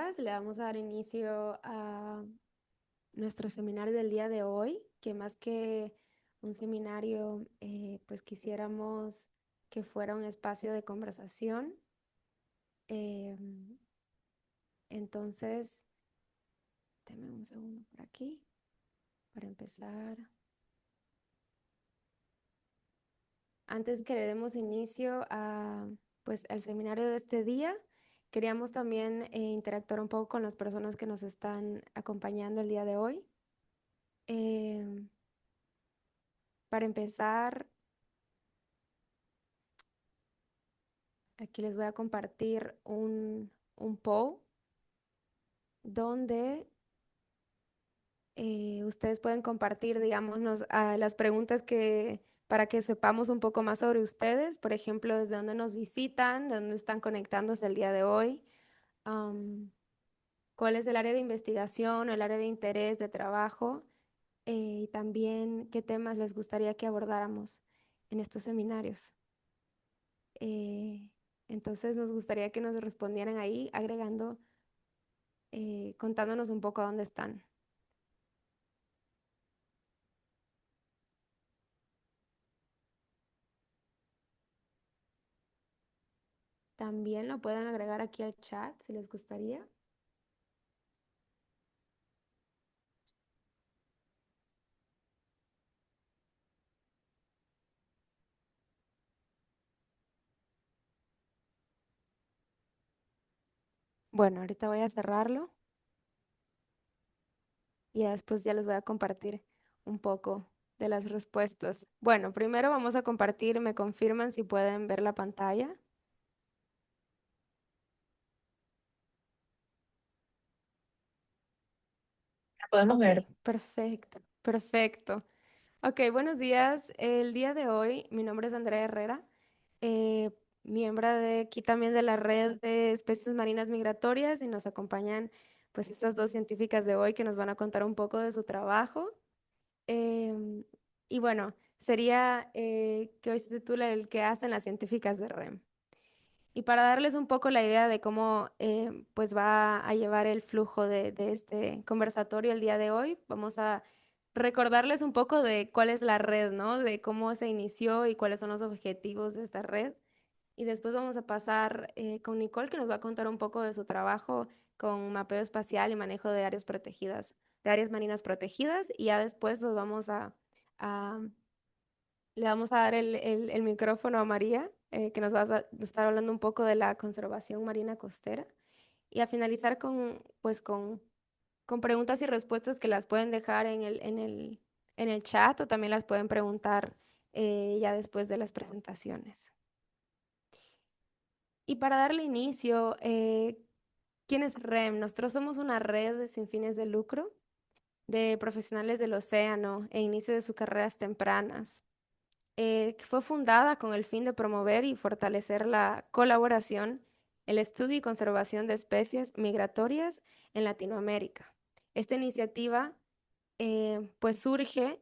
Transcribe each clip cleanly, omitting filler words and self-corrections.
días. Le vamos a dar inicio a nuestro seminario del día de hoy, que más que un seminario, pues quisiéramos que fuera un espacio de conversación. Em, entonces, denme un segundo por aquí para empezar. Antes que le demos inicio a, pues, al seminario de este día, queríamos también interactuar un poco con las personas que nos están acompañando el día de hoy. Em, para empezar, aquí les voy a compartir un poll donde ustedes pueden compartir, digamos, las preguntas para que sepamos un poco más sobre ustedes, por ejemplo, desde dónde nos visitan, dónde están conectándose el día de hoy, am, cuál es el área de investigación, el área de interés, de trabajo, y también qué temas les gustaría que abordáramos en estos seminarios. Eh, entonces nos gustaría que nos respondieran ahí, contándonos un poco a dónde están. También lo pueden agregar aquí al chat si les gustaría. Bueno, ahorita voy a cerrarlo y después ya les voy a compartir un poco de las respuestas. Bueno, primero vamos a compartir, me confirman si pueden ver la pantalla. Podemos Ok, ver. perfecto, perfecto. Ok, buenos días. El día de hoy, mi nombre es Andrea Herrera, eh, miembro de aquí también de la red de especies marinas migratorias y nos acompañan pues estas dos científicas de hoy que nos van a contar un poco de su trabajo. Em, y bueno, sería que hoy se titula El que hacen las científicas de REM. Y para darles un poco la idea de cómo pues va a llevar el flujo de este conversatorio el día de hoy, vamos a recordarles un poco de cuál es la red, ¿no? De cómo se inició y cuáles son los objetivos de esta red. Y después vamos a pasar con Nicole, que nos va a contar un poco de su trabajo con mapeo espacial y manejo de áreas protegidas, de áreas marinas protegidas. Y ya después a le vamos a dar el micrófono a María, que nos va a estar hablando un poco de la conservación marina costera. Y a finalizar pues con preguntas y respuestas que las pueden dejar en el chat o también las pueden preguntar ya después de las presentaciones. Y para darle inicio, ¿quién es REM? Nosotros somos una red sin fines de lucro de profesionales del océano e inicio de sus carreras tempranas. Que fue fundada con el fin de promover y fortalecer la colaboración, el estudio y conservación de especies migratorias en Latinoamérica. Esta iniciativa pues surge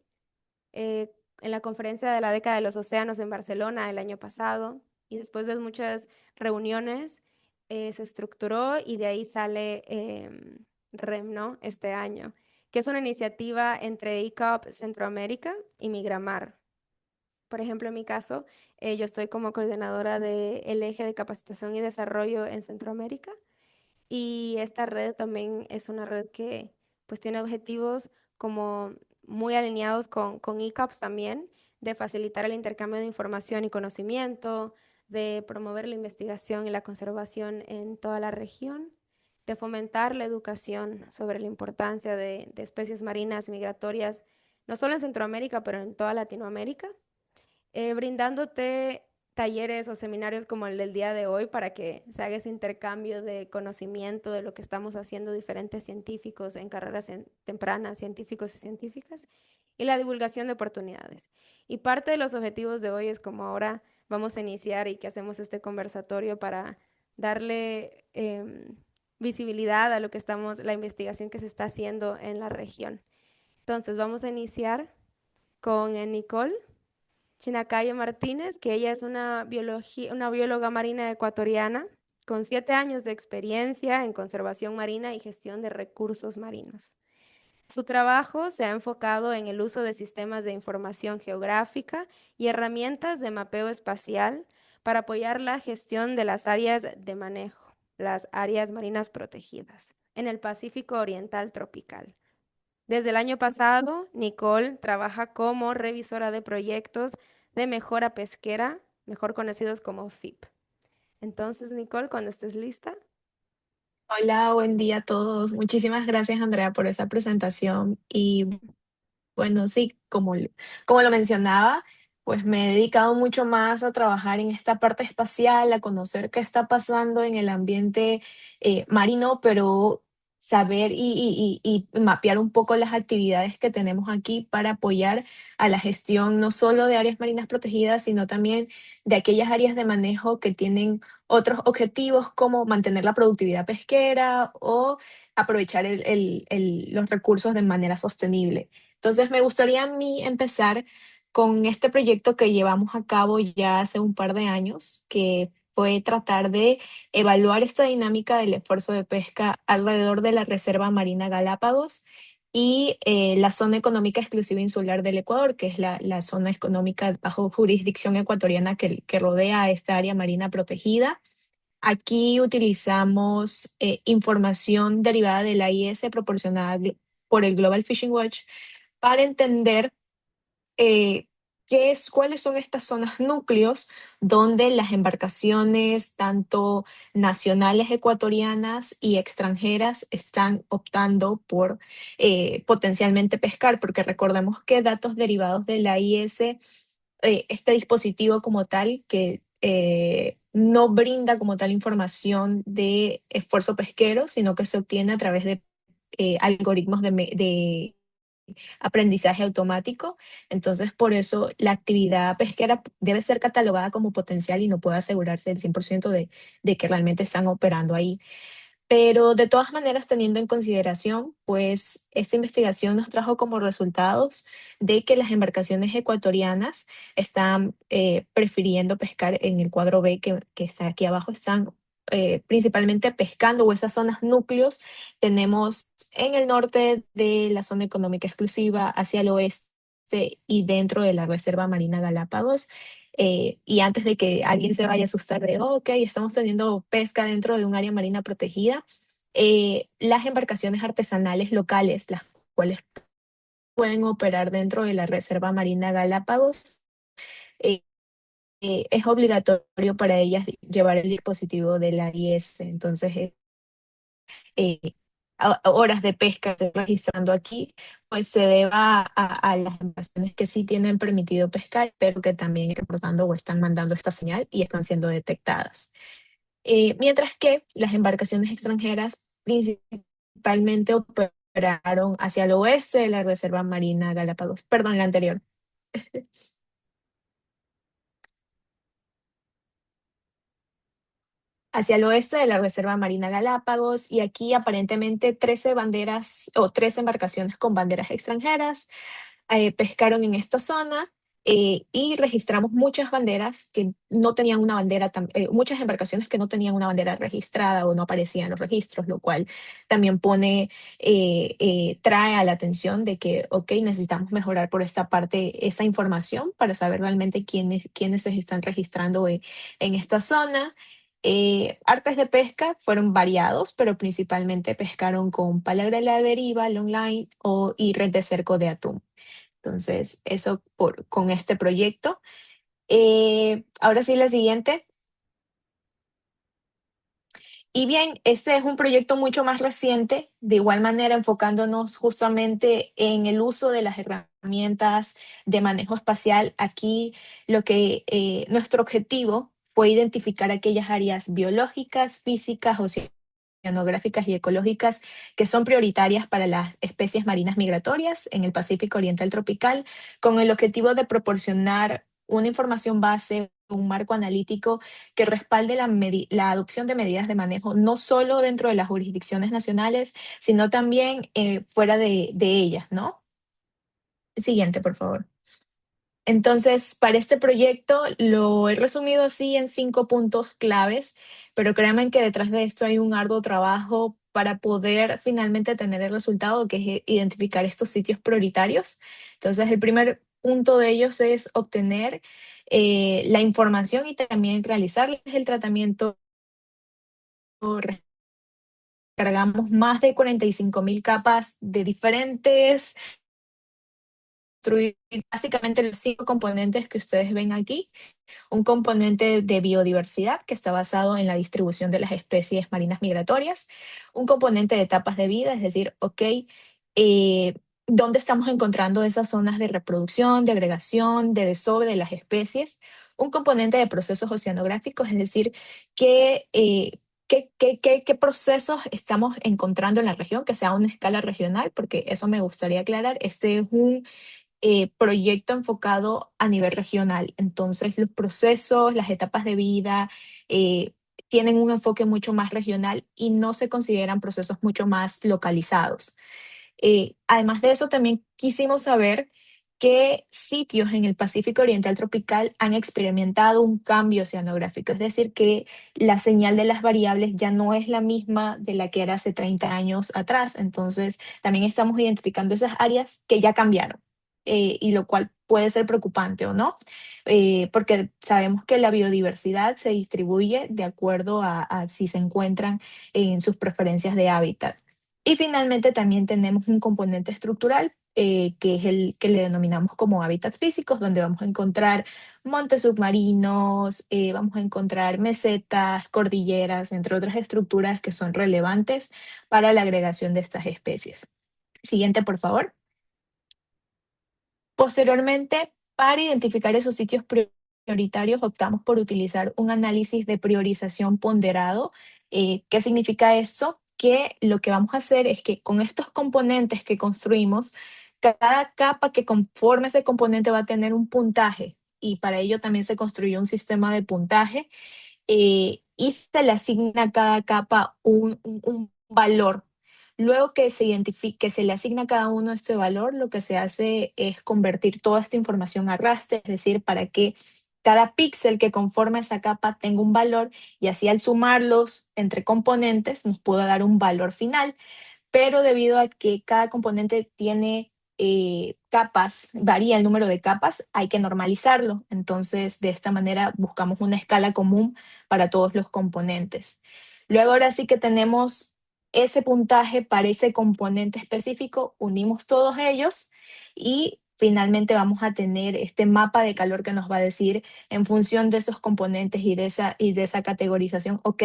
en la conferencia de la década de los océanos en Barcelona el año pasado y después de muchas reuniones se estructuró y de ahí sale REM, ¿no? Este año, que es una iniciativa entre ICOP Centroamérica y Migramar. Por ejemplo, en mi caso, yo estoy como coordinadora del eje de capacitación y desarrollo en Centroamérica y esta red también es una red que pues tiene objetivos como muy alineados con ICAPS también, de facilitar el intercambio de información y conocimiento, de promover la investigación y la conservación en toda la región, de fomentar la educación sobre la importancia de especies marinas migratorias, no solo en Centroamérica, pero en toda Latinoamérica, brindándote talleres o seminarios como el del día de hoy para que se haga ese intercambio de conocimiento de lo que estamos haciendo diferentes científicos en carreras tempranas, científicos y científicas, y la divulgación de oportunidades. Y parte de los objetivos de hoy es como ahora vamos a iniciar y que hacemos este conversatorio para darle visibilidad a lo que la investigación que se está haciendo en la región. Entonces vamos a iniciar con Nicole Chinacayo Martínez, que ella es una bióloga marina ecuatoriana con 7 años de experiencia en conservación marina y gestión de recursos marinos. Su trabajo se ha enfocado en el uso de sistemas de información geográfica y herramientas de mapeo espacial para apoyar la gestión de las áreas de manejo, las áreas marinas protegidas, en el Pacífico Oriental Tropical. Desde el año pasado, Nicole trabaja como revisora de proyectos de mejora pesquera, mejor conocidos como FIP. Entonces, Nicole, cuando estés lista. Hola, buen día a todos. Muchísimas gracias, Andrea, por esa presentación. Y bueno, sí, como lo mencionaba, pues me he dedicado mucho más a trabajar en esta parte espacial, a conocer qué está pasando en el ambiente marino, pero saber y mapear un poco las actividades que tenemos aquí para apoyar a la gestión no solo de áreas marinas protegidas, sino también de aquellas áreas de manejo que tienen otros objetivos como mantener la productividad pesquera o aprovechar los recursos de manera sostenible. Entonces, me gustaría a mí empezar con este proyecto que llevamos a cabo ya hace un par de años, que fue tratar de evaluar esta dinámica del esfuerzo de pesca alrededor de la Reserva Marina Galápagos y la zona económica exclusiva insular del Ecuador, que es la zona económica bajo jurisdicción ecuatoriana que rodea a esta área marina protegida. Aquí utilizamos información derivada de la IS proporcionada por el Global Fishing Watch para entender cuáles son estas zonas núcleos donde las embarcaciones, tanto nacionales ecuatorianas y extranjeras, están optando por potencialmente pescar, porque recordemos que datos derivados de la IS, este dispositivo como tal, que no brinda como tal información de esfuerzo pesquero, sino que se obtiene a través de algoritmos de aprendizaje automático. Entonces, por eso la actividad pesquera debe ser catalogada como potencial y no puede asegurarse el 100% de que realmente están operando ahí. Pero de todas maneras, teniendo en consideración, pues esta investigación nos trajo como resultados de que las embarcaciones ecuatorianas están prefiriendo pescar en el cuadro B que está aquí abajo, están principalmente pescando o esas zonas núcleos. Tenemos en el norte de la zona económica exclusiva, hacia el oeste y dentro de la Reserva Marina Galápagos. Y antes de que alguien se vaya a asustar de, "Oh, ok, estamos teniendo pesca dentro de un área marina protegida", las embarcaciones artesanales locales, las cuales pueden operar dentro de la Reserva Marina Galápagos, eh, es obligatorio para ellas llevar el dispositivo de la IS. Entonces, eh, horas de pesca se están registrando aquí, pues se deba a las embarcaciones que sí tienen permitido pescar, pero que también están reportando o están mandando esta señal y están siendo detectadas. Mientras que las embarcaciones extranjeras principalmente operaron hacia el oeste de la Reserva Marina Galápagos. Perdón, la anterior. Hacia el oeste de la Reserva Marina Galápagos, y aquí aparentemente 13 banderas o 13 embarcaciones con banderas extranjeras pescaron en esta zona. Y registramos muchas banderas que no tenían una bandera, muchas embarcaciones que no tenían una bandera registrada o no aparecían en los registros, lo cual también trae a la atención de que, ok, necesitamos mejorar por esta parte esa información para saber realmente quiénes se están registrando en esta zona. Artes de pesca fueron variados, pero principalmente pescaron con palangre a la deriva, long line y red de cerco de atún. Entonces, eso con este proyecto. Ahora sí, la siguiente. Y bien, este es un proyecto mucho más reciente, de igual manera enfocándonos justamente en el uso de las herramientas de manejo espacial. Aquí nuestro objetivo fue identificar aquellas áreas biológicas, físicas, oceanográficas y ecológicas que son prioritarias para las especies marinas migratorias en el Pacífico Oriental Tropical, con el objetivo de proporcionar una información base, un marco analítico que respalde la adopción de medidas de manejo, no solo dentro de las jurisdicciones nacionales, sino también fuera de ellas, ¿no? Siguiente, por favor. Entonces, para este proyecto lo he resumido así en 5 puntos claves, pero créanme que detrás de esto hay un arduo trabajo para poder finalmente tener el resultado, que es identificar estos sitios prioritarios. Entonces, el primer punto de ellos es obtener la información y también realizarles el tratamiento. Cargamos más de 45.000 capas de diferentes, construir básicamente los 5 componentes que ustedes ven aquí. Un componente de biodiversidad que está basado en la distribución de las especies marinas migratorias, un componente de etapas de vida, es decir, ok, eh, ¿dónde estamos encontrando esas zonas de reproducción, de agregación, de desove de las especies? Un componente de procesos oceanográficos, es decir, qué procesos estamos encontrando en la región, que sea a una escala regional, porque eso me gustaría aclarar. Este es un proyecto enfocado a nivel regional. Entonces, los procesos, las etapas de vida eh, tienen un enfoque mucho más regional y no se consideran procesos mucho más localizados. Además de eso, también quisimos saber qué sitios en el Pacífico Oriental Tropical han experimentado un cambio oceanográfico, es decir, que la señal de las variables ya no es la misma de la que era hace 30 años atrás. Entonces, también estamos identificando esas áreas que ya cambiaron, y lo cual puede ser preocupante o no, porque sabemos que la biodiversidad se distribuye de acuerdo a si se encuentran en sus preferencias de hábitat. Y finalmente también tenemos un componente estructural, que es el que le denominamos como hábitats físicos, donde vamos a encontrar montes submarinos, vamos a encontrar mesetas, cordilleras, entre otras estructuras que son relevantes para la agregación de estas especies. Siguiente, por favor. Posteriormente, para identificar esos sitios prioritarios, optamos por utilizar un análisis de priorización ponderado. ¿Qué significa esto? Que lo que vamos a hacer es que con estos componentes que construimos, cada capa que conforme ese componente va a tener un puntaje, y para ello también se construyó un sistema de puntaje, y se le asigna a cada capa un valor. Luego que se identifique, que se le asigna a cada uno este valor, lo que se hace es convertir toda esta información a raster, es decir, para que cada píxel que conforma esa capa tenga un valor, y así al sumarlos entre componentes nos pueda dar un valor final. Pero debido a que cada componente tiene capas, varía el número de capas, hay que normalizarlo. Entonces, de esta manera buscamos una escala común para todos los componentes. Luego, ahora sí que tenemos ese puntaje para ese componente específico, unimos todos ellos y finalmente vamos a tener este mapa de calor que nos va a decir, en función de esos componentes y de esa categorización, ok,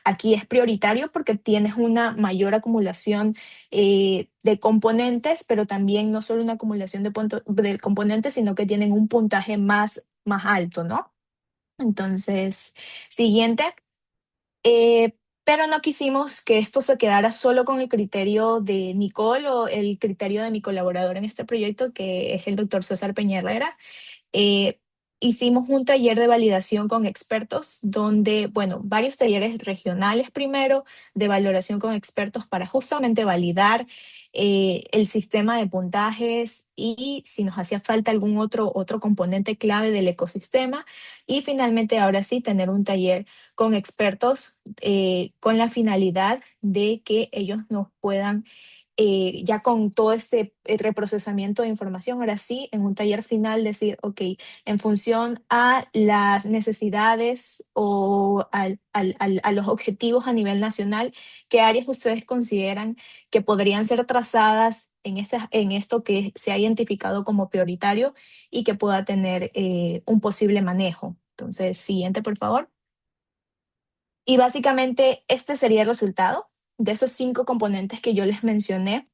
aquí es prioritario porque tienes una mayor acumulación de componentes, pero también no solo una acumulación de componentes, sino que tienen un puntaje más alto, ¿no? Entonces, siguiente. Eh, pero no quisimos que esto se quedara solo con el criterio de Nicole o el criterio de mi colaborador en este proyecto, que es el doctor César Peña Herrera. eh, Hicimos un taller de validación con expertos donde, bueno, varios talleres regionales primero de valoración con expertos para justamente validar el sistema de puntajes y si nos hacía falta algún otro componente clave del ecosistema. Y finalmente, ahora sí, tener un taller con expertos con la finalidad de que ellos nos puedan ya con todo este reprocesamiento de información, ahora sí, en un taller final decir, ok, en función a las necesidades o a los objetivos a nivel nacional, ¿qué áreas ustedes consideran que podrían ser trazadas en esto que se ha identificado como prioritario y que pueda tener un posible manejo? Entonces, siguiente, por favor. Y básicamente este sería el resultado de esos 5 componentes que yo les mencioné.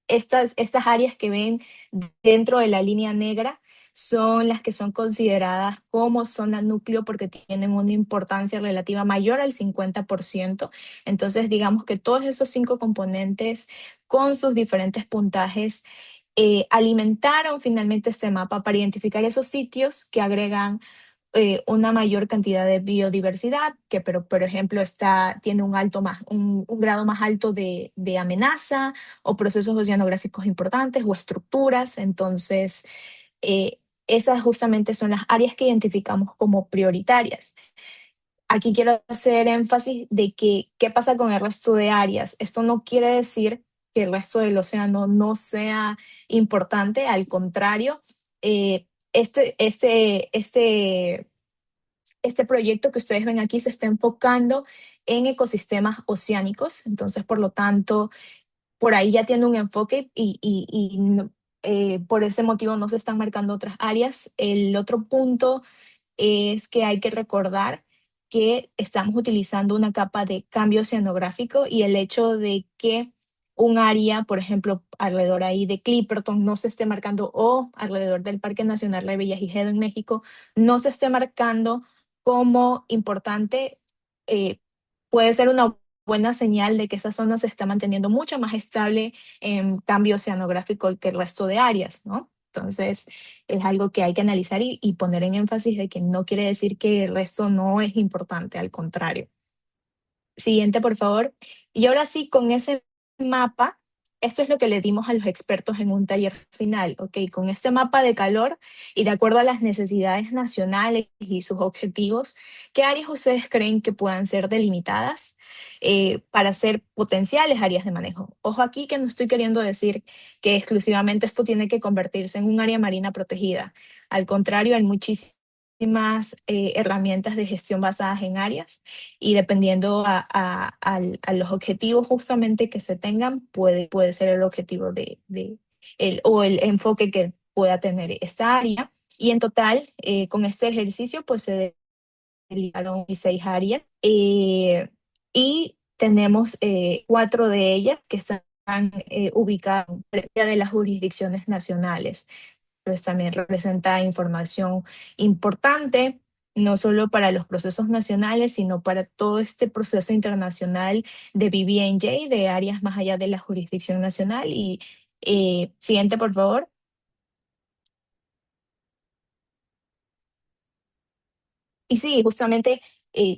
Estas áreas que ven dentro de la línea negra son las que son consideradas como zona núcleo porque tienen una importancia relativa mayor al 50%. Entonces, digamos que todos esos 5 componentes con sus diferentes puntajes alimentaron finalmente este mapa para identificar esos sitios que agregan una mayor cantidad de biodiversidad, que pero, por ejemplo tiene un grado más alto de amenaza o procesos oceanográficos importantes o estructuras. Entonces, esas justamente son las áreas que identificamos como prioritarias. Aquí quiero hacer énfasis de que qué pasa con el resto de áreas. Esto no quiere decir que el resto del océano no sea importante, al contrario, eh, este, este, este, este proyecto que ustedes ven aquí se está enfocando en ecosistemas oceánicos, entonces por lo tanto, por ahí ya tiene un enfoque por ese motivo no se están marcando otras áreas. El otro punto es que hay que recordar que estamos utilizando una capa de cambio oceanográfico y el hecho de que un área, por ejemplo, alrededor ahí de Clipperton no se esté marcando o alrededor del Parque Nacional Revillagigedo en México no se esté marcando como importante, eh, puede ser una buena señal de que esa zona se está manteniendo mucho más estable en cambio oceanográfico que el resto de áreas, ¿no? Entonces, es algo que hay que analizar y poner en énfasis de que no quiere decir que el resto no es importante, al contrario. Siguiente, por favor. Y ahora sí, con ese mapa, esto es lo que le dimos a los expertos en un taller final, ¿ok? Con este mapa de calor y de acuerdo a las necesidades nacionales y sus objetivos, ¿qué áreas ustedes creen que puedan ser delimitadas para ser potenciales áreas de manejo? Ojo aquí que no estoy queriendo decir que exclusivamente esto tiene que convertirse en un área marina protegida. Al contrario, hay muchísimas herramientas de gestión basadas en áreas y dependiendo a los objetivos justamente que se tengan, puede ser el objetivo o el enfoque que pueda tener esta área. Y en total, con este ejercicio, pues se delinearon 16 áreas y tenemos 4 de ellas que están ubicadas en de las jurisdicciones nacionales. Entonces también representa información importante, no solo para los procesos nacionales, sino para todo este proceso internacional de BBNJ, de áreas más allá de la jurisdicción nacional. Y siguiente, por favor. Y sí, justamente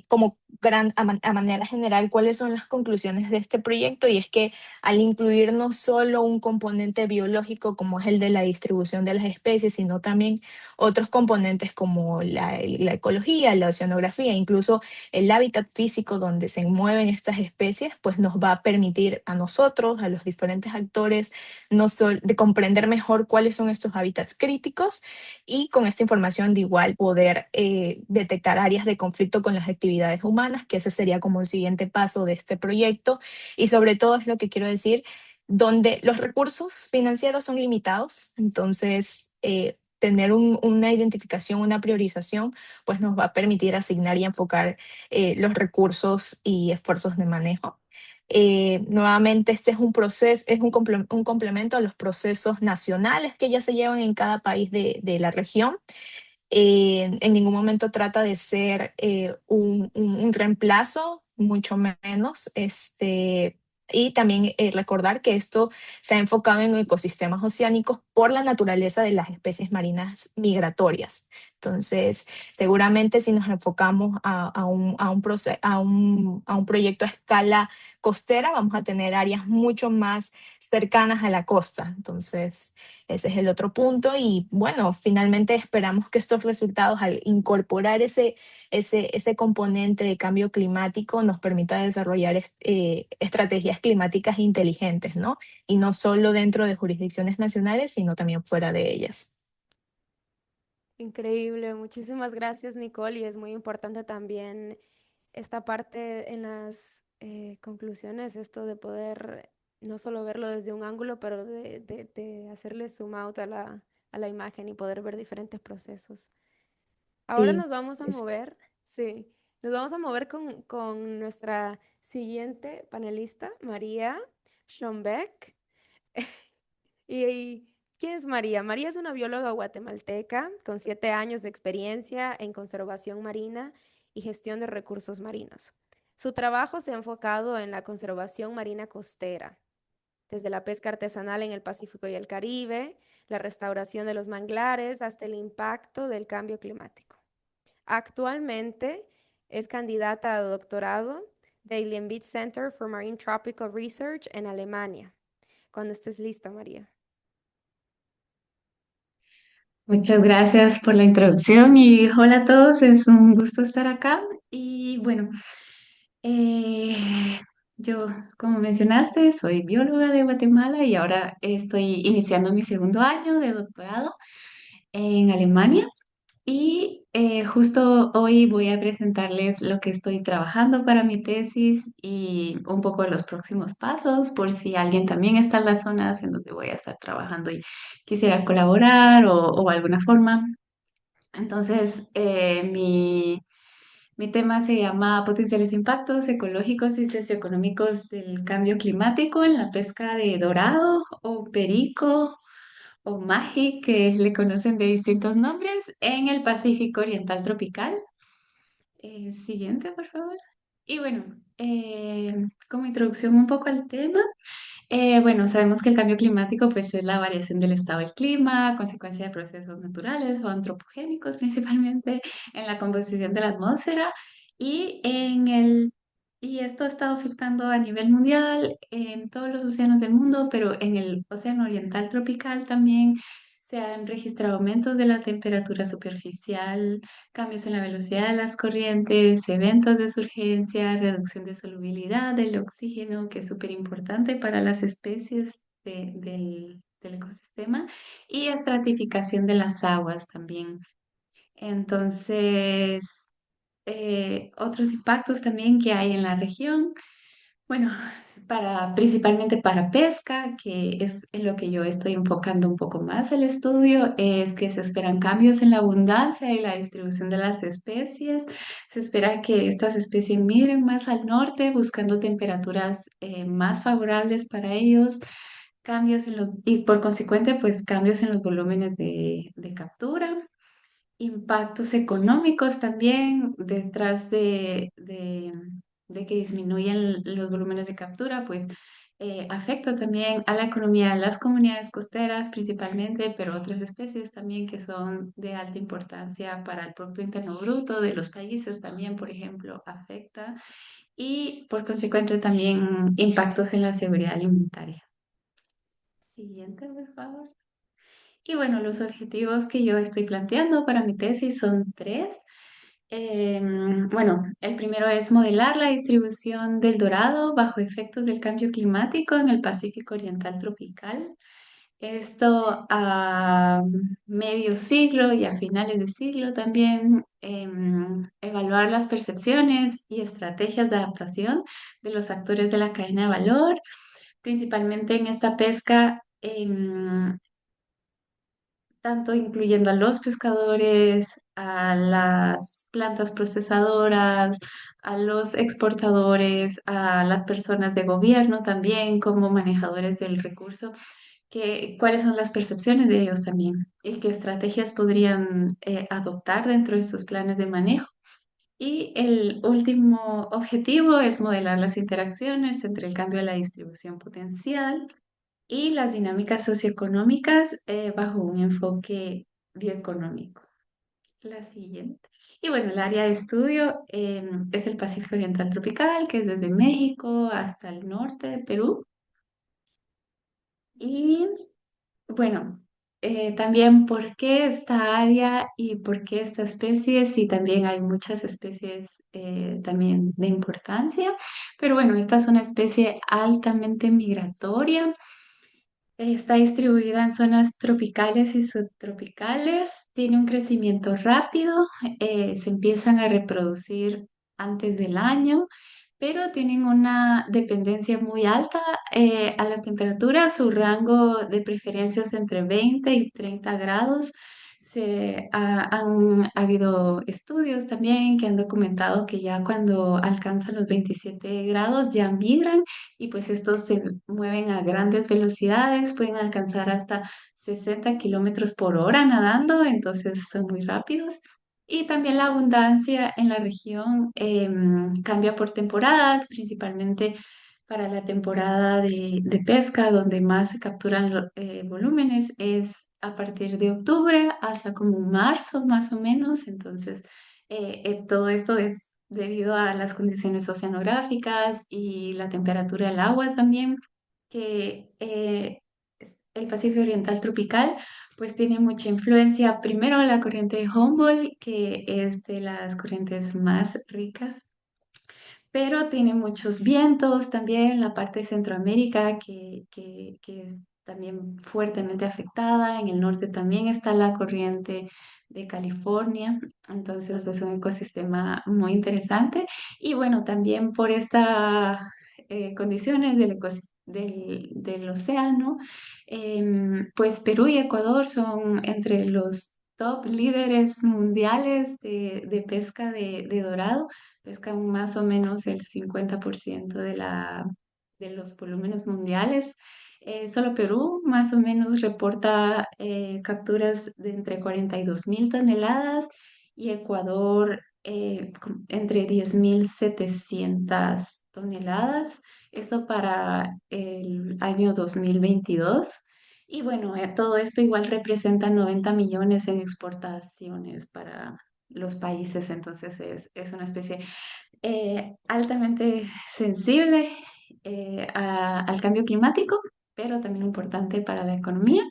como a manera general, ¿cuáles son las conclusiones de este proyecto? Y es que al incluir no solo un componente biológico como es el de la distribución de las especies, sino también otros componentes como la ecología, la oceanografía, incluso el hábitat físico donde se mueven estas especies, pues nos va a permitir a nosotros, a los diferentes actores, no solo de comprender mejor cuáles son estos hábitats críticos y con esta información de igual poder detectar áreas de conflicto con las actividades humanas, que ese sería como un siguiente paso de este proyecto. Y sobre todo es lo que quiero decir, donde los recursos financieros son limitados, entonces tener una identificación, una priorización, pues nos va a permitir asignar y enfocar los recursos y esfuerzos de manejo. Nuevamente, este es un proceso, es un complemento a los procesos nacionales que ya se llevan en cada país de la región. En ningún momento trata de ser un reemplazo, mucho menos. Y también recordar que esto se ha enfocado en ecosistemas oceánicos por la naturaleza de las especies marinas migratorias. Entonces, seguramente si nos enfocamos a un proyecto a escala costera, vamos a tener áreas mucho más cercanas a la costa. Entonces, ese es el otro punto y bueno, finalmente esperamos que estos resultados al incorporar ese componente de cambio climático nos permita desarrollar estrategias climáticas inteligentes, ¿no? Y no solo dentro de jurisdicciones nacionales, sino también fuera de ellas. Increíble, muchísimas gracias, Nicole. Y es muy importante también esta parte en las conclusiones, esto de poder no solo verlo desde un ángulo, pero de hacerle zoom out a la imagen y poder ver diferentes procesos. Ahora Sí, nos vamos a es- mover, sí, nos vamos a mover con nuestra siguiente panelista, María Schombeck. ¿Y quién es María? María es una bióloga guatemalteca con 7 años de experiencia en conservación marina y gestión de recursos marinos. Su trabajo se ha enfocado en la conservación marina costera, desde la pesca artesanal en el Pacífico y el Caribe, la restauración de los manglares, hasta el impacto del cambio climático. Actualmente es candidata a doctorado del Beach Center for Marine Tropical Research en Alemania. Cuando estés lista, María. Muchas gracias por la introducción y hola a todos, es un gusto estar acá. Y bueno, eh, yo, como mencionaste, soy bióloga de Guatemala y ahora estoy iniciando mi segundo año de doctorado en Alemania. Y justo hoy voy a presentarles lo que estoy trabajando para mi tesis y un poco de los próximos pasos, por si alguien también está en las zonas en donde voy a estar trabajando y quisiera colaborar o alguna forma. Entonces, mi tema se llama Potenciales impactos ecológicos y socioeconómicos del cambio climático en la pesca de dorado o perico o maji, que le conocen de distintos nombres, en el Pacífico Oriental Tropical. Siguiente, por favor. Y bueno, como introducción un poco al tema. Bueno, sabemos que el cambio climático pues, es la variación del estado del clima, consecuencia de procesos naturales o antropogénicos principalmente en la composición de la atmósfera y y esto ha estado afectando a nivel mundial en todos los océanos del mundo, pero en el océano oriental tropical también se han registrado aumentos de la temperatura superficial, cambios en la velocidad de las corrientes, eventos de surgencia, reducción de solubilidad del oxígeno, que es súper importante para las especies del ecosistema, y estratificación de las aguas también. Entonces, otros impactos también que hay en la región. Bueno, principalmente para pesca, que es en lo que yo estoy enfocando un poco más el estudio, es que se esperan cambios en la abundancia y la distribución de las especies. Se espera que estas especies migren más al norte, buscando temperaturas más favorables para ellos, y por consecuente, pues cambios en los volúmenes de captura, impactos económicos también detrás de que disminuyen los volúmenes de captura, pues afecta también a la economía de las comunidades costeras principalmente, pero otras especies también que son de alta importancia para el Producto Interno Bruto de los países también, por ejemplo, afecta y por consecuente también impactos en la seguridad alimentaria. Siguiente, por favor. Y bueno, los objetivos que yo estoy planteando para mi tesis son tres. Bueno, el primero es modelar la distribución del dorado bajo efectos del cambio climático en el Pacífico Oriental Tropical. Esto a medio siglo y a finales de siglo también, evaluar las percepciones y estrategias de adaptación de los actores de la cadena de valor, principalmente en esta pesca. Tanto incluyendo a los pescadores, a las plantas procesadoras, a los exportadores, a las personas de gobierno también como manejadores del recurso, cuáles son las percepciones de ellos también y qué estrategias podrían adoptar dentro de sus planes de manejo. Y el último objetivo es modelar las interacciones entre el cambio de la distribución potencial y las dinámicas socioeconómicas bajo un enfoque bioeconómico. La siguiente. Y bueno, el área de estudio es el Pacífico Oriental Tropical, que es desde México hasta el norte de Perú. Y bueno, también por qué esta área y por qué esta especie, sí, también hay muchas especies también de importancia, pero bueno, esta es una especie altamente migratoria. Está distribuida en zonas tropicales y subtropicales, tiene un crecimiento rápido, se empiezan a reproducir antes del año, pero tienen una dependencia muy alta a las temperaturas. Su rango de preferencia es entre 20 y 30 grados. Han habido estudios también que han documentado que ya cuando alcanzan los 27 grados ya migran y pues estos se mueven a grandes velocidades, pueden alcanzar hasta 60 kilómetros por hora nadando, entonces son muy rápidos. Y también la abundancia en la región cambia por temporadas, principalmente para la temporada de pesca, donde más se capturan volúmenes, es a partir de octubre hasta como marzo más o menos. Entonces, todo esto es debido a las condiciones oceanográficas y la temperatura del agua también, que el Pacífico Oriental tropical, pues tiene mucha influencia. Primero la corriente de Humboldt, que es de las corrientes más ricas, pero tiene muchos vientos también, la parte de Centroamérica que es también fuertemente afectada, en el norte también está la corriente de California, entonces es un ecosistema muy interesante y bueno, también por estas condiciones del océano, pues Perú y Ecuador son entre los top líderes mundiales de pesca de dorado, pescan más o menos el 50% de los volúmenes mundiales. Solo Perú más o menos reporta capturas de entre 42.000 toneladas y Ecuador entre 10.700 toneladas. Esto para el año 2022. Y bueno, todo esto igual representa 90 millones en exportaciones para los países, entonces es una especie altamente sensible al cambio climático, pero también importante para la economía.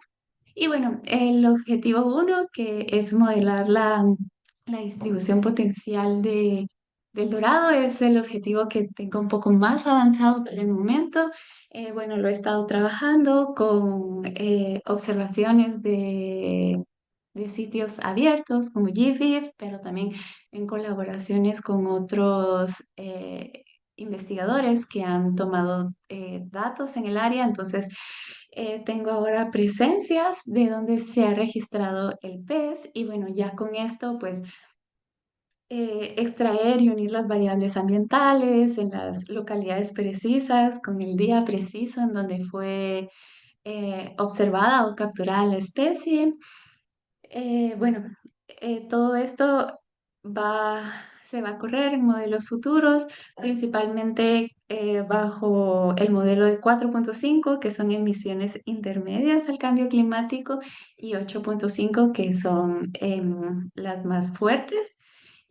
Y bueno, el objetivo uno, que es modelar la distribución potencial del dorado, es el objetivo que tengo un poco más avanzado por el momento. Bueno, lo he estado trabajando con observaciones de sitios abiertos como GBIF, pero también en colaboraciones con otros investigadores que han tomado datos en el área. Entonces, tengo ahora presencias de donde se ha registrado el pez y bueno, ya con esto pues extraer y unir las variables ambientales en las localidades precisas con el día preciso en donde fue observada o capturada la especie. Bueno, todo esto se va a correr en modelos futuros, principalmente bajo el modelo de 4.5, que son emisiones intermedias al cambio climático, y 8.5, que son las más fuertes.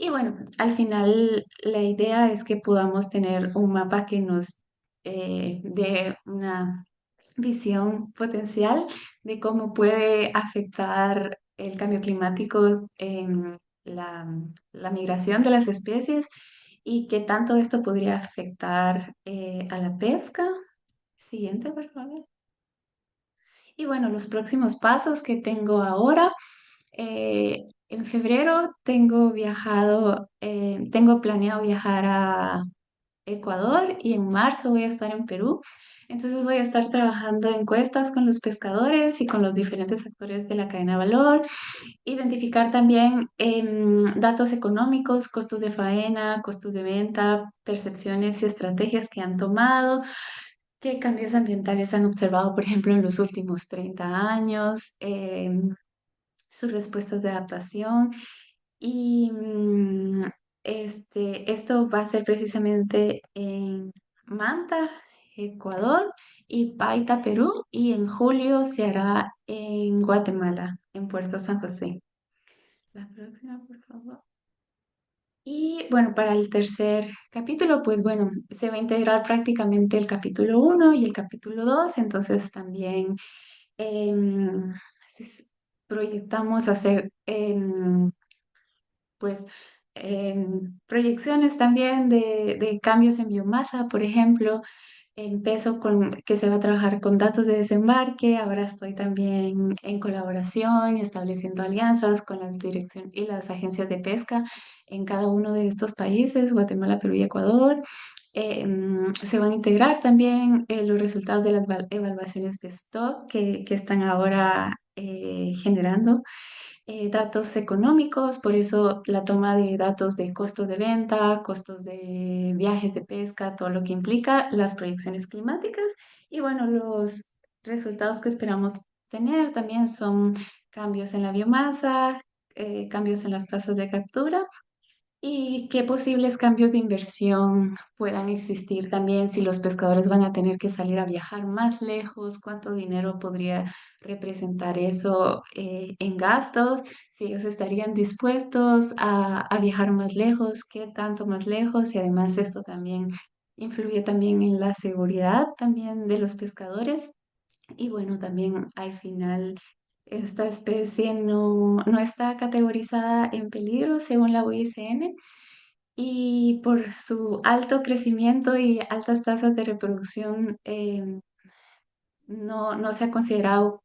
Y bueno, al final la idea es que podamos tener un mapa que nos dé una visión potencial de cómo puede afectar el cambio climático en la, la migración de las especies y qué tanto esto podría afectar a la pesca. Siguiente, por favor. Y bueno, los próximos pasos que tengo ahora. En febrero tengo planeado viajar a Ecuador y en marzo voy a estar en Perú. Entonces voy a estar trabajando encuestas con los pescadores y con los diferentes actores de la cadena de valor, identificar también datos económicos, costos de faena, costos de venta, percepciones y estrategias que han tomado, qué cambios ambientales han observado, por ejemplo, en los últimos 30 años, sus respuestas de adaptación y esto va a ser precisamente en Manta, Ecuador, y Paita, Perú, y en julio se hará en Guatemala, en Puerto San José. La próxima, por favor. Y bueno, para el tercer capítulo, pues bueno, se va a integrar prácticamente el capítulo uno y el capítulo 2, entonces también em, s- proyectamos hacer pues proyecciones también de cambios en biomasa, por ejemplo, empiezo con que se va a trabajar con datos de desembarque, ahora estoy también en colaboración, estableciendo alianzas con las direcciones y las agencias de pesca en cada uno de estos países, Guatemala, Perú y Ecuador. Se van a integrar también los resultados de las evaluaciones de stock que están ahora generando datos económicos, por eso la toma de datos de costos de venta, costos de viajes de pesca, todo lo que implica las proyecciones climáticas y bueno, los resultados que esperamos tener también son cambios en la biomasa, cambios en las tasas de captura y qué posibles cambios de inversión puedan existir también si los pescadores van a tener que salir a viajar más lejos, cuánto dinero podría representar eso en gastos, si ellos estarían dispuestos a viajar más lejos, qué tanto más lejos y además esto también influye también en la seguridad también de los pescadores. Y bueno, también al final esta especie no está categorizada en peligro según la UICN y por su alto crecimiento y altas tasas de reproducción no se ha considerado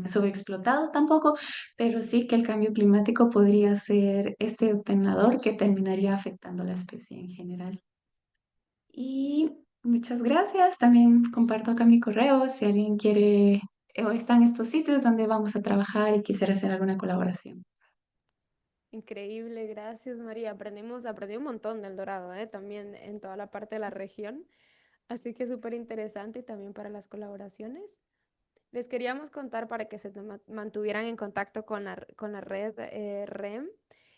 sobreexplotado tampoco, pero sí que el cambio climático podría ser este detonador que terminaría afectando a la especie en general. Y muchas gracias. También comparto acá mi correo si alguien quiere o están estos sitios donde vamos a trabajar y quisiera hacer alguna colaboración. Increíble, gracias María. Aprendí un montón del Dorado, también en toda la parte de la región. Así que súper interesante y también para las colaboraciones. Les queríamos contar para que mantuvieran en contacto con la red REM,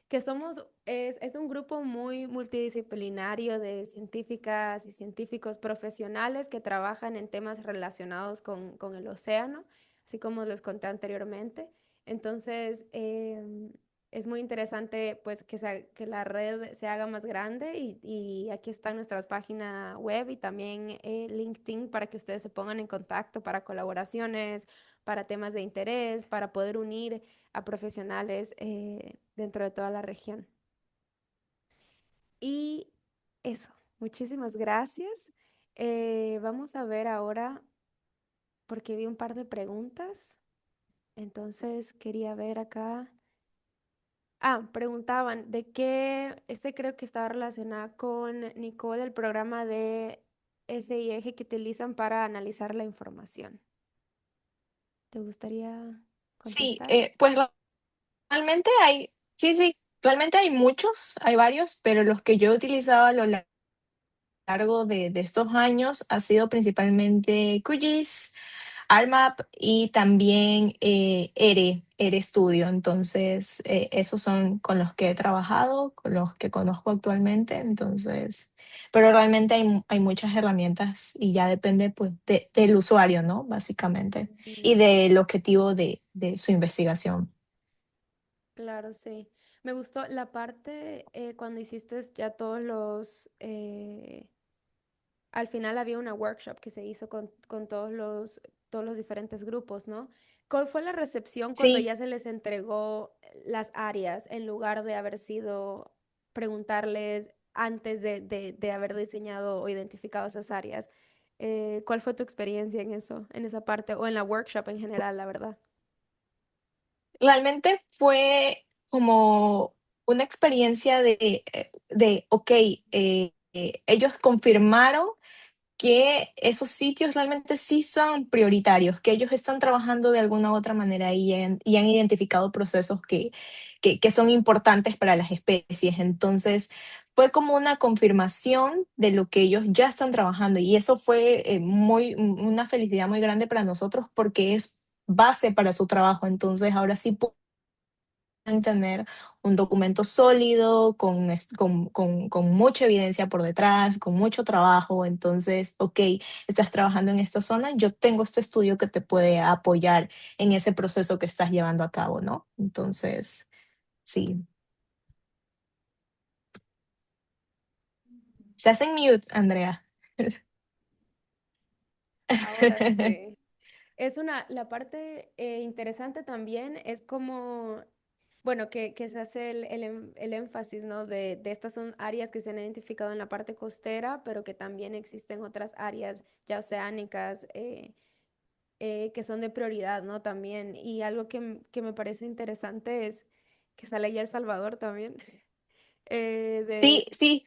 que es un grupo muy multidisciplinario de científicas y científicos profesionales que trabajan en temas relacionados con el océano, así como les conté anteriormente. Entonces, es muy interesante pues que la red se haga más grande y aquí está nuestra página web y también LinkedIn para que ustedes se pongan en contacto para colaboraciones, para temas de interés, para poder unir a profesionales dentro de toda la región. Y eso, muchísimas gracias. Vamos a ver ahora, porque vi un par de preguntas, entonces quería ver acá. Preguntaban de qué, este creo que estaba relacionada con Nicole, el programa de SIEG que utilizan para analizar la información. ¿Te gustaría Sí, contestar? pues realmente hay, sí, sí, realmente hay muchos, hay varios, pero los que yo he utilizado a lo largo de estos años ha sido principalmente QGIS, ARMAP y también ERE Studio. Entonces, esos son con los que he trabajado, con los que conozco actualmente. Entonces, pero realmente hay muchas herramientas y ya depende pues del usuario, ¿no? Básicamente, y Mm, del objetivo de su investigación. claro, sí. Me gustó la parte cuando hiciste ya al final había una workshop que se hizo con todos los diferentes grupos, ¿no? ¿Cuál fue la recepción cuando Sí, ya se les entregó las áreas en lugar de haber sido preguntarles antes de haber diseñado o identificado esas áreas? ¿Cuál fue tu experiencia en eso, en esa parte, o en la workshop en general, la verdad? realmente fue como una experiencia ok, ellos confirmaron que esos sitios realmente sí son prioritarios, que ellos están trabajando de alguna u otra manera y han identificado procesos que son importantes para las especies. Entonces, fue como una confirmación de lo que ellos ya están trabajando y eso fue una felicidad muy grande para nosotros porque es base para su trabajo. Entonces, ahora sí tener un documento sólido, con mucha evidencia por detrás, con mucho trabajo. Entonces, ok, estás trabajando en esta zona, yo tengo este estudio que te puede apoyar en ese proceso que estás llevando a cabo, ¿no? Entonces, sí. Se hace en mute, Andrea. Ahora sí. La parte interesante también es como, bueno, que se hace el énfasis, ¿no? De estas son áreas que se han identificado en la parte costera, pero que también existen otras áreas ya oceánicas que son de prioridad, ¿no? También. Y algo que me parece interesante es que sale ya El Salvador también. Sí, De, sí,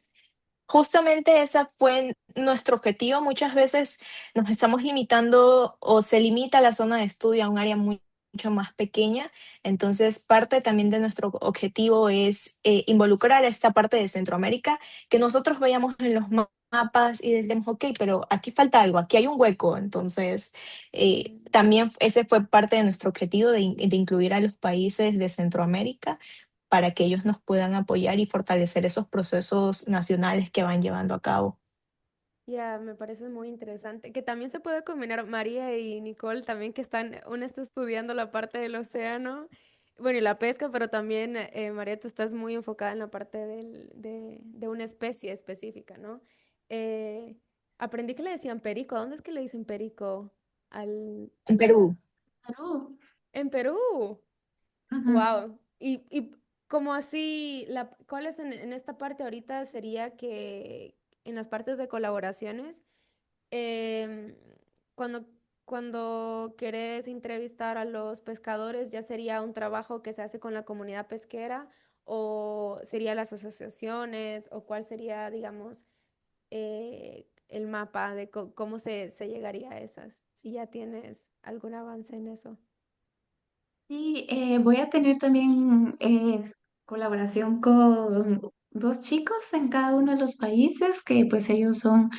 justamente ese fue nuestro objetivo. Muchas veces nos estamos limitando o se limita la zona de estudio a un área mucho más pequeña. Entonces, parte también de nuestro objetivo es involucrar a esta parte de Centroamérica, que nosotros veíamos en los mapas y decíamos, ok, pero aquí falta algo, aquí hay un hueco. Entonces, también ese fue parte de nuestro objetivo de incluir a los países de Centroamérica para que ellos nos puedan apoyar y fortalecer esos procesos nacionales que van llevando a cabo. Ya, me parece muy interesante. Que también se puede combinar María y Nicole, también que una está estudiando la parte del océano, bueno, y la pesca, pero también, María, tú estás muy enfocada en la parte de una especie específica, ¿no? Eh, Aprendí que le decían perico. ¿A dónde es que le dicen perico? En Perú. Perú. En Perú. Ujú. Wow. Y como así, ¿cuál es en esta parte ahorita? Sería que en las partes de colaboraciones, em, cuando, cuando querés entrevistar a los pescadores, ¿ya sería un trabajo que se hace con la comunidad pesquera o sería las asociaciones o cuál sería, digamos, el mapa de cómo se llegaría a esas? Si ya tienes algún avance en eso. Y voy a tener también colaboración con dos chicos en cada uno de los países que pues ellos son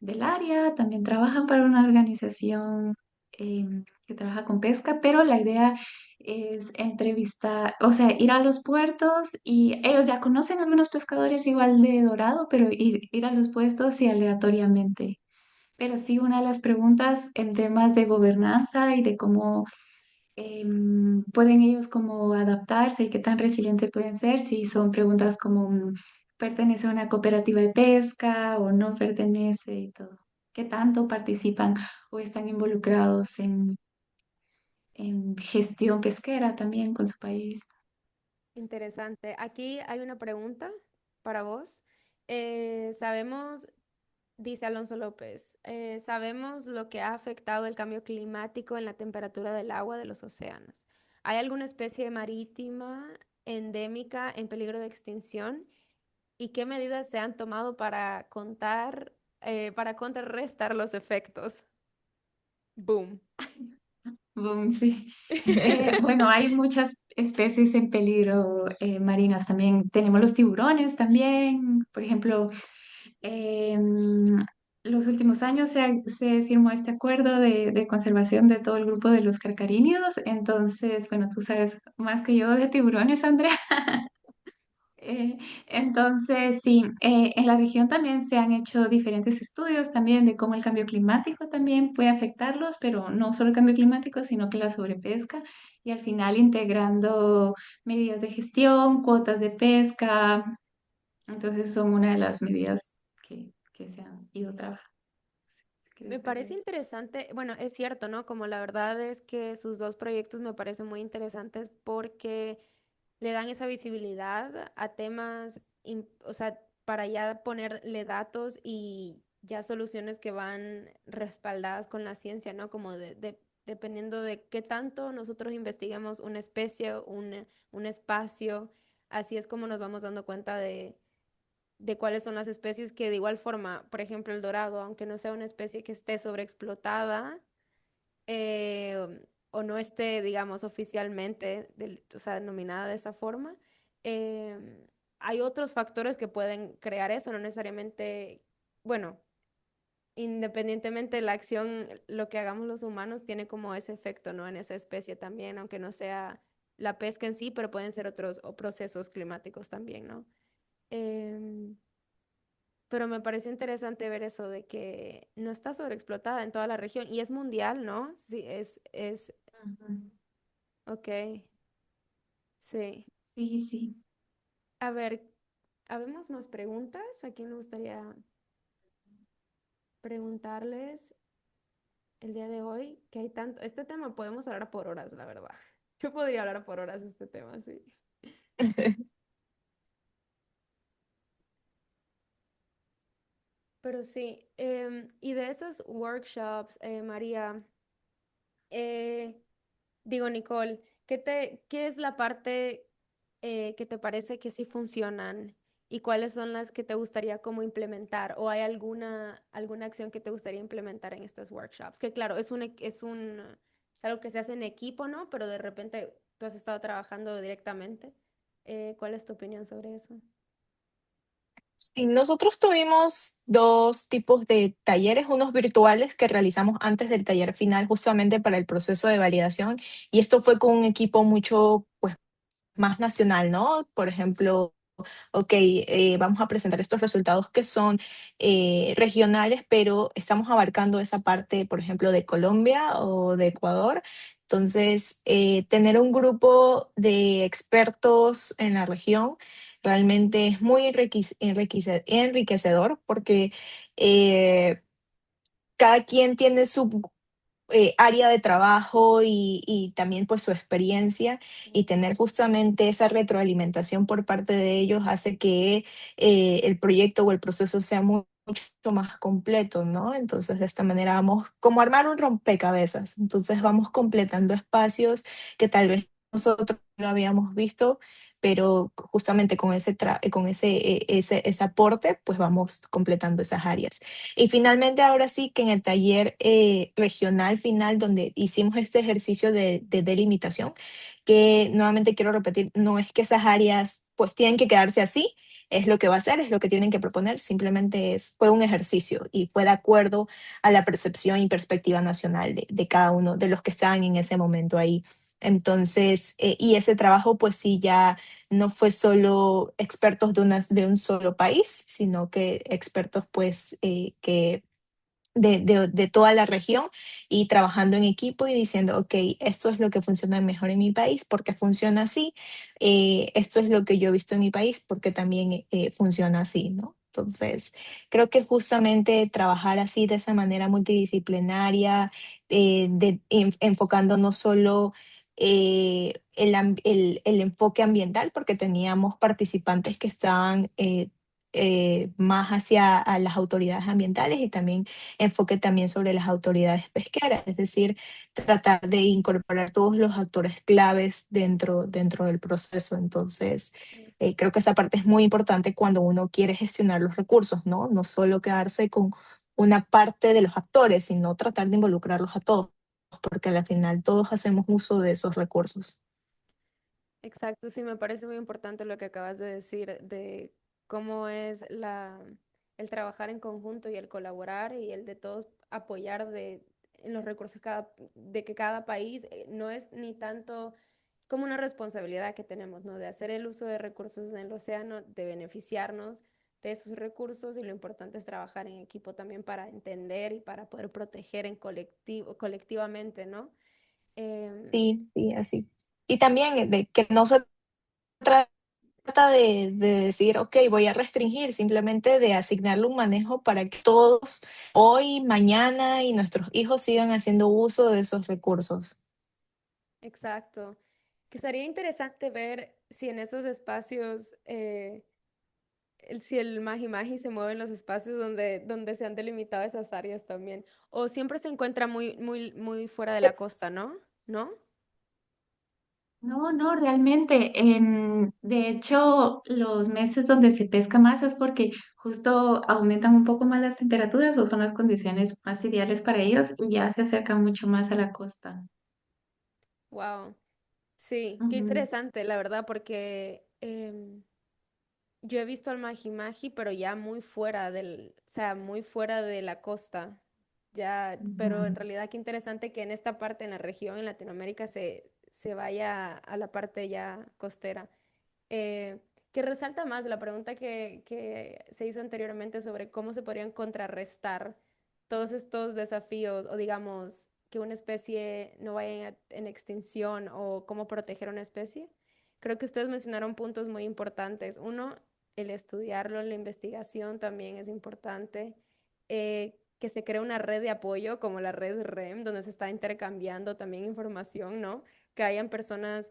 del área, también trabajan para una organización que trabaja con pesca, pero la idea es entrevistar, o sea, ir a los puertos y ellos ya conocen algunos pescadores igual de Dorado, pero ir a los puestos y aleatoriamente. Pero sí, una de las preguntas en temas de gobernanza y de cómo pueden ellos como adaptarse y qué tan resilientes pueden ser, si son preguntas como pertenece a una cooperativa de pesca o no pertenece y todo. ¿Qué tanto participan o están involucrados en gestión pesquera también con su país? Interesante. Aquí hay una pregunta para vos. Sabemos, dice Alonso López, sabemos lo que ha afectado el cambio climático en la temperatura del agua de los océanos. ¿Hay alguna especie marítima endémica en peligro de extinción? ¿Y qué medidas se han tomado para contrarrestar los efectos? Boom. Sí. Bueno, hay muchas especies en peligro marinas también. Tenemos los tiburones también, por ejemplo. En los últimos años se firmó este acuerdo de conservación de todo el grupo de los carcaríneos. Entonces, bueno, tú sabes más que yo de tiburones, Andrea. Eh, entonces, sí, en la región también se han hecho diferentes estudios también de cómo el cambio climático también puede afectarlos, pero no solo el cambio climático, sino que la sobrepesca y al final integrando medidas de gestión, cuotas de pesca. Entonces, son una de las medidas que se han ido trabajando. Si quieres Me parece saber. interesante, bueno, es cierto, ¿no? Como la verdad es que sus dos proyectos me parecen muy interesantes porque le dan esa visibilidad a temas, o sea, para ya ponerle datos y ya soluciones que van respaldadas con la ciencia, ¿no? Como dependiendo de qué tanto nosotros investiguemos una especie, un espacio, así es como nos vamos dando cuenta de cuáles son las especies que de igual forma, por ejemplo, el dorado, aunque no sea una especie que esté sobreexplotada o no esté, digamos, oficialmente, o sea, denominada de esa forma, hay otros factores que pueden crear eso, no necesariamente, bueno, independientemente de la acción, lo que hagamos los humanos tiene como ese efecto, ¿no? En esa especie también, aunque no sea la pesca en sí, pero pueden ser otros o procesos climáticos también, ¿no? Em, pero me pareció interesante ver eso de que no está sobreexplotada en toda la región y es mundial, ¿no? Sí, Ujú. ok, sí. Sí, sí. A ver, ¿habemos más preguntas? ¿A quién me gustaría preguntarles el día de hoy? Que hay tanto, este tema podemos hablar por horas, la verdad. Yo podría hablar por horas de este tema, sí. Pero sí, y de esos workshops, María, eh, digo, Nicole, ¿qué es la parte que te parece que sí funcionan y cuáles son las que te gustaría como implementar? ¿O hay alguna acción que te gustaría implementar en estos workshops? Que claro, es algo que se hace en equipo, ¿no? Pero de repente tú has estado trabajando directamente. ¿Cuál es tu opinión sobre eso? Sí, nosotros tuvimos dos tipos de talleres, unos virtuales que realizamos antes del taller final justamente para el proceso de validación y esto fue con un equipo mucho pues más nacional, ¿no? Por ejemplo, ok, vamos a presentar estos resultados que son regionales, pero estamos abarcando esa parte, por ejemplo, de Colombia o de Ecuador. Entonces, tener un grupo de expertos en la región realmente es muy enriquecedor porque eh, cada quien tiene su área de trabajo y también pues su experiencia y tener justamente esa retroalimentación por parte de ellos hace que el proyecto o el proceso sea mucho más completo, ¿no? Entonces, de esta manera vamos como armar un rompecabezas. Entonces, vamos completando espacios que tal vez nosotros no habíamos visto, pero justamente con ese aporte, pues vamos completando esas áreas. Y finalmente, ahora sí que en el taller regional final, donde hicimos este ejercicio de delimitación, que nuevamente quiero repetir, no es que esas áreas pues tienen que quedarse así, es lo que va a hacer, es lo que tienen que proponer, simplemente fue un ejercicio y fue de acuerdo a la percepción y perspectiva nacional de cada uno de los que estaban en ese momento ahí. Entonces, y ese trabajo pues sí ya no fue solo expertos de un solo país, sino que expertos pues que de toda la región y trabajando en equipo y diciendo, ok, esto es lo que funciona mejor en mi país, porque funciona así, esto es lo que yo he visto en mi país, porque también funciona así, ¿no? Entonces, creo que justamente trabajar así de esa manera multidisciplinaria, enfocando no solo el enfoque ambiental, porque teníamos participantes que estaban más hacia a las autoridades ambientales y también enfoque también sobre las autoridades pesqueras, es decir, tratar de incorporar todos los actores claves dentro del proceso. Entonces, creo que esa parte es muy importante cuando uno quiere gestionar los recursos, ¿no? No solo quedarse con una parte de los actores, sino tratar de involucrarlos a todos, porque al final todos hacemos uso de esos recursos. Exacto, sí, me parece muy importante lo que acabas de decir de cómo es el trabajar en conjunto y el colaborar y el de todos apoyar en los recursos de que cada país no es ni tanto, es como una responsabilidad que tenemos, ¿no? De hacer el uso de recursos en el océano, de beneficiarnos de esos recursos y lo importante es trabajar en equipo también para entender y para poder proteger en colectivamente, ¿no? Em, Sí, sí, así. Y también de que no se trata de decir, ok, voy a restringir, simplemente de asignarle un manejo para que todos hoy, mañana y nuestros hijos sigan haciendo uso de esos recursos. exacto. Que sería interesante ver si en esos espacios, si el Magi Magi se mueve en los espacios donde se han delimitado esas áreas también. O siempre se encuentra muy fuera de la costa, ¿no? ¿No? No, no, realmente. De hecho, los meses donde se pesca más es porque justo aumentan un poco más las temperaturas o son las condiciones más ideales para ellos y ya se acercan mucho más a la costa. Wow. Sí, qué Ujú. interesante, la verdad, porque yo he visto al Magi Magi, pero ya muy fuera o sea, muy fuera de la costa. Ya, pero en Ujú. realidad qué interesante que en esta parte, en la región, en Latinoamérica, se vaya a la parte ya costera. Eh, que resalta más la pregunta que se hizo anteriormente sobre cómo se podrían contrarrestar todos estos desafíos o digamos que una especie no vaya en extinción o cómo proteger una especie. Creo que ustedes mencionaron puntos muy importantes. Uno, el estudiarlo, la investigación también es importante. Que se cree una red de apoyo como la red REM, donde se está intercambiando también información, ¿no? Que hayan personas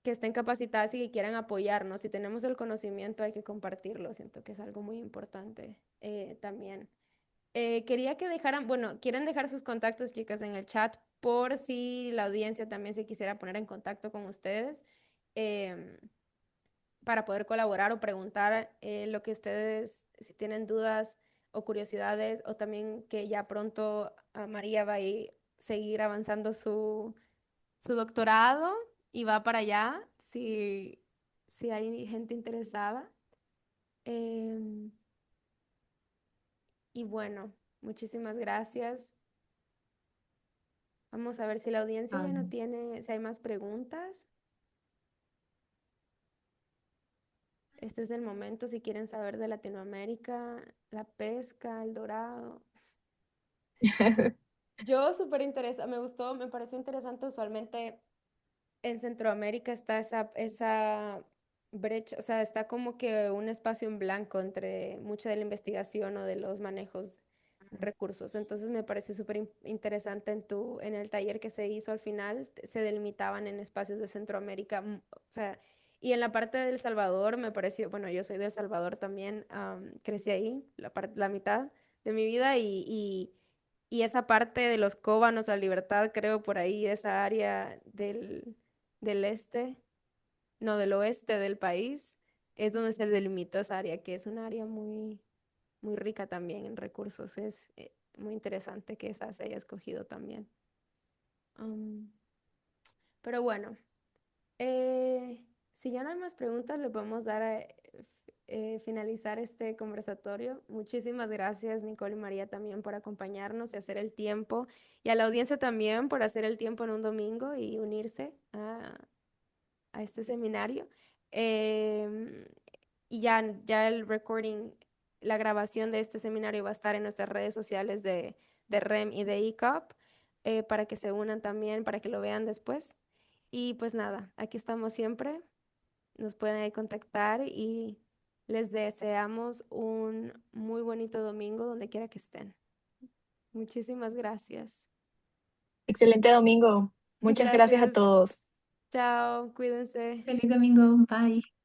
que estén capacitadas y que quieran apoyarnos. Si tenemos el conocimiento, hay que compartirlo. Siento que es algo muy importante también. Quería que dejaran, bueno, quieren dejar sus contactos, chicas, en el chat por si la audiencia también se quisiera poner en contacto con ustedes em, para poder colaborar o preguntar lo que ustedes, si tienen dudas o curiosidades, o también que ya pronto María va a seguir avanzando su doctorado y va para allá si hay gente interesada. Em, y bueno, muchísimas gracias. Vamos a ver si la audiencia ya no Ah, tiene, si hay más preguntas. Este es el momento si quieren saber de Latinoamérica, la pesca, el dorado. Yo súper interesada, me gustó, me pareció interesante. Usualmente en Centroamérica está esa brecha, o sea, está como que un espacio en blanco entre mucha de la investigación o de los manejos recursos. Entonces me pareció súper interesante en el taller que se hizo al final, se delimitaban en espacios de Centroamérica, o sea, y en la parte de El Salvador me pareció, bueno, yo soy de El Salvador también, crecí ahí la mitad de mi vida y esa parte de los Cóbanos, La Libertad, creo por ahí, esa área del este, no, del oeste del país, es donde se delimitó esa área, que es un área muy rica también en recursos. Es muy interesante que esa se haya escogido también. Am, pero bueno, eh, si ya no hay más preguntas, le podemos dar a finalizar este conversatorio. Muchísimas gracias, Nicole y María, también por acompañarnos y hacer el tiempo. Y a la audiencia también por hacer el tiempo en un domingo y unirse a este seminario. Em, y ya el recording, la grabación de este seminario va a estar en nuestras redes sociales de REM y de ECOP para que se unan también, para que lo vean después. Y pues nada, aquí estamos siempre. Nos pueden ahí contactar y les deseamos un muy bonito domingo donde quiera que estén. Muchísimas gracias. Excelente domingo. Muchas gracias a Gracias. todos. Chao, cuídense. Feliz domingo, bye.